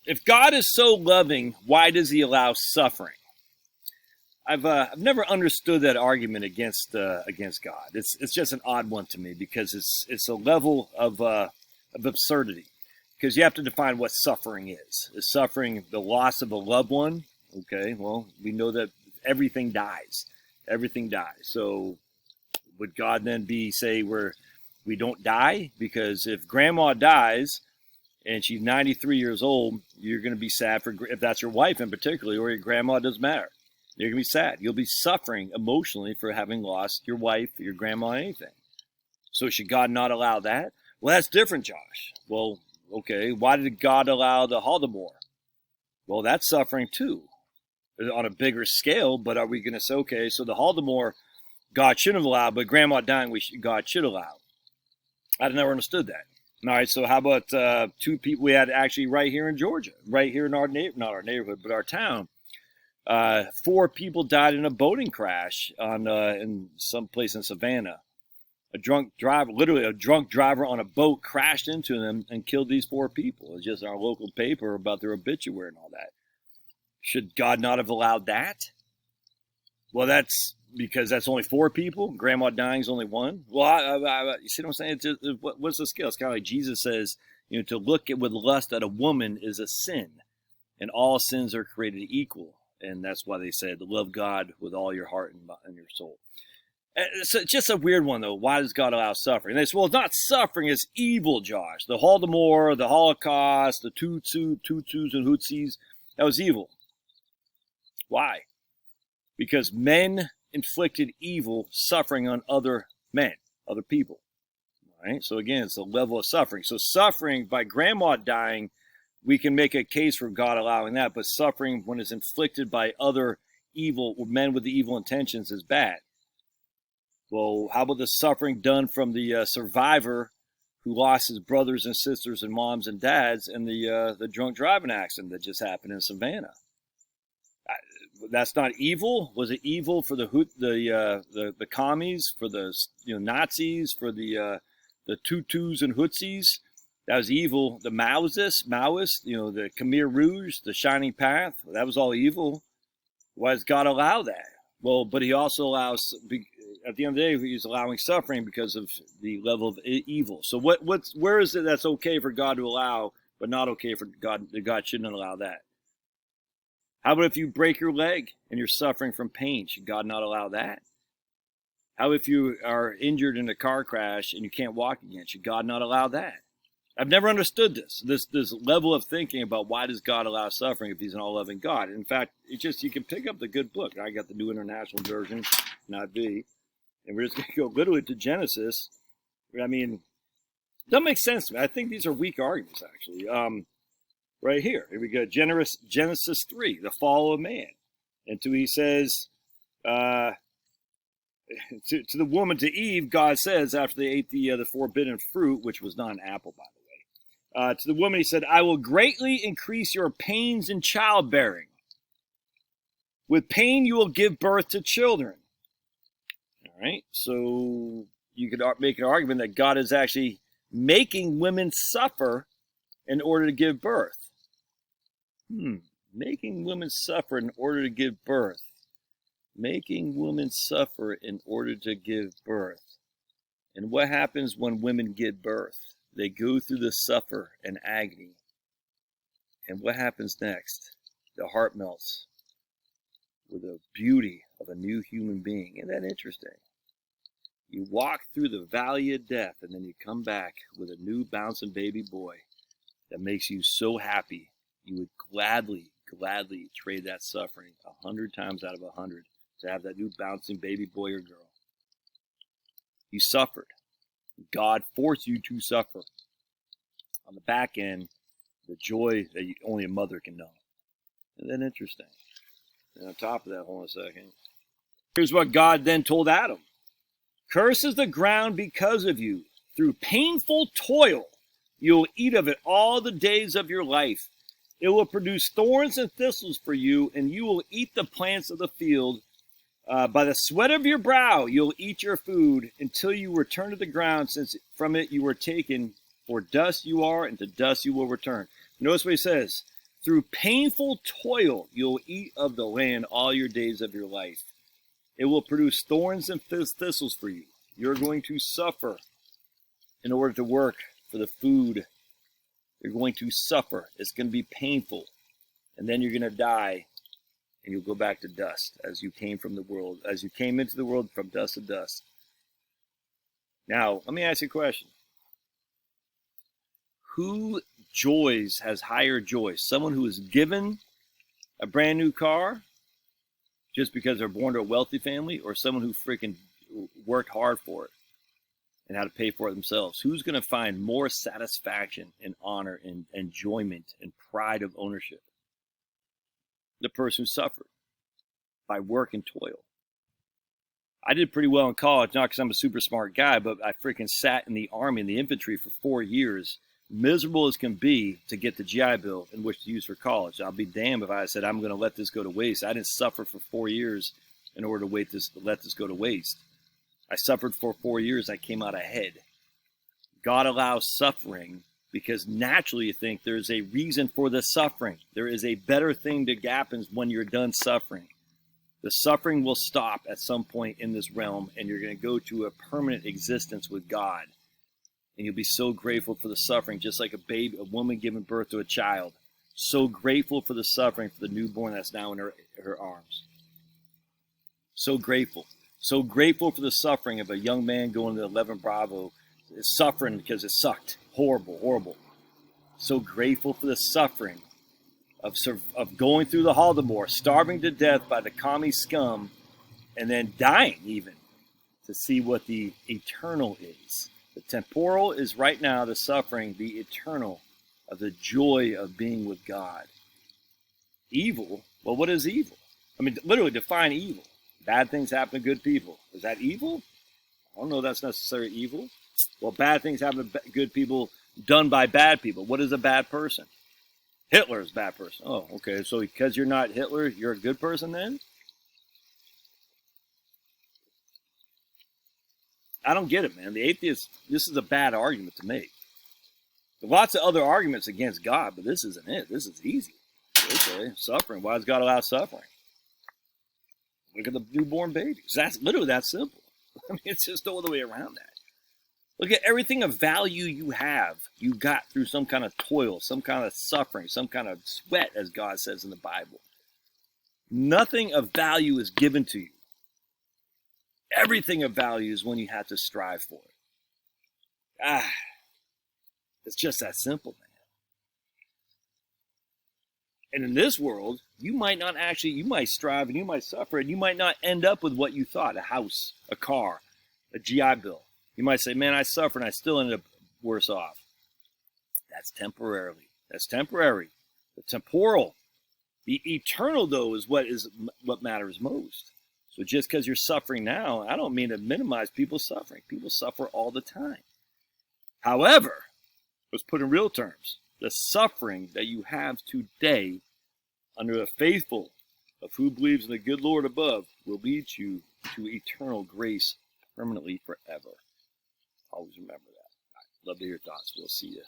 If God is so loving, why does he allow suffering? I've never understood that argument against God. It's just an odd one to me because it's a level of absurdity. Because you have to define what suffering is. Is suffering the loss of a loved one? Okay, well, we know that everything dies. Everything dies. So would God then say we don't die? Because if grandma dies and she's 93 years old, you're going to be sad if that's your wife in particular, or your grandma, it doesn't matter. You're going to be sad. You'll be suffering emotionally for having lost your wife, your grandma, anything. So should God not allow that? Well, that's different, Josh. Well, okay, why did God allow the Holodomor? Well, that's suffering too, on a bigger scale. But are we going to say, okay, so the Holodomor God shouldn't have allowed, but grandma dying God should allow? I've never understood that. All right, so how about two people we had actually right here in Georgia, right here in our not our neighborhood, but our town. 4 people died in a boating crash in some place in Savannah. A drunk driver on a boat crashed into them and killed these 4 people. It's just our local paper about their obituary and all that. Should God not have allowed that? Well, that's because that's only 4 people. Grandma dying is only 1. Well, you see what I'm saying? It's just, what's the scale? It's kind of like Jesus says, to look with lust at a woman is a sin, and all sins are created equal. And that's why they said to love God with all your heart and your soul. It's just a weird one, though. Why does God allow suffering? And they say, well, it's not suffering, it's evil, Josh. The Holodomor, the Holocaust, the Tutsis and Hutsis, that was evil. Why? Because men inflicted evil, suffering on other men, other people. All right? So again, it's a level of suffering. So suffering by grandma dying, we can make a case for God allowing that, but suffering when it's inflicted by other evil men with the evil intentions is bad. Well, how about the suffering done from the survivor who lost his brothers and sisters and moms and dads in the drunk driving accident that just happened in Savannah? That's not evil. Was it evil for the commies, for the Nazis, for the Tutus and Hutsis? That was evil. The Maoists, the Khmer Rouge, the Shining Path, that was all evil. Why does God allow that? Well, but he also allows, at the end of the day, he's allowing suffering because of the level of evil. So where is it that's okay for God to allow, but not okay for God, that God shouldn't allow that? How about if you break your leg and you're suffering from pain? Should God not allow that? How if you are injured in a car crash and you can't walk again? Should God not allow that? I've never understood this level of thinking about why does God allow suffering if he's an all-loving God. In fact, you can pick up the good book. I got the New International Version, not V, and we're just going to go literally to Genesis. I mean, it doesn't make sense to me. I think these are weak arguments, actually. Right here we go. Genesis 3, the fall of man. And he says, to the woman, to Eve, God says, after they ate the forbidden fruit, which was not an apple, by the way, to the woman, he said, I will greatly increase your pains in childbearing. With pain, you will give birth to children. All right. So you could make an argument that God is actually making women suffer in order to give birth. Making women suffer in order to give birth. Making women suffer in order to give birth. And what happens when women give birth? They go through the suffer and agony. And what happens next? The heart melts with the beauty of a new human being. Isn't that interesting? You walk through the valley of death, and then you come back with a new bouncing baby boy that makes you so happy. You would gladly trade that suffering 100 times out of 100 to have that new bouncing baby boy or girl. You suffered. God forced you to suffer. On the back end, the joy that only a mother can know. Isn't that interesting? And on top of that, hold on a second. Here's what God then told Adam. Curses the ground because of you. Through painful toil, you will eat of it all the days of your life. It will produce thorns and thistles for you, and you will eat the plants of the field. By the sweat of your brow, you'll eat your food until you return to the ground, since from it you were taken. For dust you are, and to dust you will return. Notice what he says. Through painful toil, you'll eat of the land all your days of your life. It will produce thorns and thistles for you. You're going to suffer in order to work for the food. You're going to suffer. It's going to be painful. And then you're going to die, and you'll go back to dust as you came from the world, as you came into the world from dust to dust. Now, let me ask you a question. Who has higher joy? Someone who is given a brand new car just because they're born to a wealthy family, or someone who freaking worked hard for it and how to pay for it themselves? Who's going to find more satisfaction and honor and enjoyment and pride of ownership? The person who suffered by work and toil. I did pretty well in college, not because I'm a super smart guy, but I freaking sat in the Army, in the infantry for 4 years, miserable as can be, to get the GI Bill in which to use for college. I'll be damned if I said I'm going to let this go to waste. I didn't suffer for 4 years in order to let this go to waste. I suffered for 4 years. I came out ahead. God allows suffering because naturally you think there's a reason for the suffering. There is a better thing that happens when you're done suffering. The suffering will stop at some point in this realm, and you're going to go to a permanent existence with God. And you'll be so grateful for the suffering, just like a woman giving birth to a child. So grateful for the suffering for the newborn that's now in her arms. So grateful. So grateful for the suffering of a young man going to 11 Bravo, suffering because it sucked. Horrible, horrible. So grateful for the suffering of going through the Holodomor, starving to death by the commie scum, and then dying even, to see what the eternal is. The temporal is right now the suffering, the eternal of the joy of being with God. Evil, well, what is evil? I mean, literally define evil. Bad things happen to good people. Is that evil? I don't know if that's necessarily evil. Well, bad things happen to good people done by bad people. What is a bad person? Hitler is a bad person. Oh, okay. So because you're not Hitler, you're a good person then? I don't get it, man. The atheist, this is a bad argument to make. There are lots of other arguments against God, but this isn't it. This is easy. Okay, suffering. Why does God allow suffering? Look at the newborn babies. That's literally that simple. I mean, it's just no other way around that. Look at everything of value you have. You got through some kind of toil, some kind of suffering, some kind of sweat, as God says in the Bible. Nothing of value is given to you. Everything of value is when you have to strive for it. It's just that simple, man. And in this world, you might strive and you might suffer, and you might not end up with what you thought: a house, a car, a GI Bill. You might say, man, I suffered and I still ended up worse off. That's temporarily. That's temporary. The temporal. The eternal, though, is what matters most. So just because you're suffering now, I don't mean to minimize people's suffering. People suffer all the time. However, let's put in real terms, the suffering that you have today under the faithful of who believes in the good Lord above will lead you to eternal grace permanently forever. Always remember that. Love to hear your thoughts. We'll see you.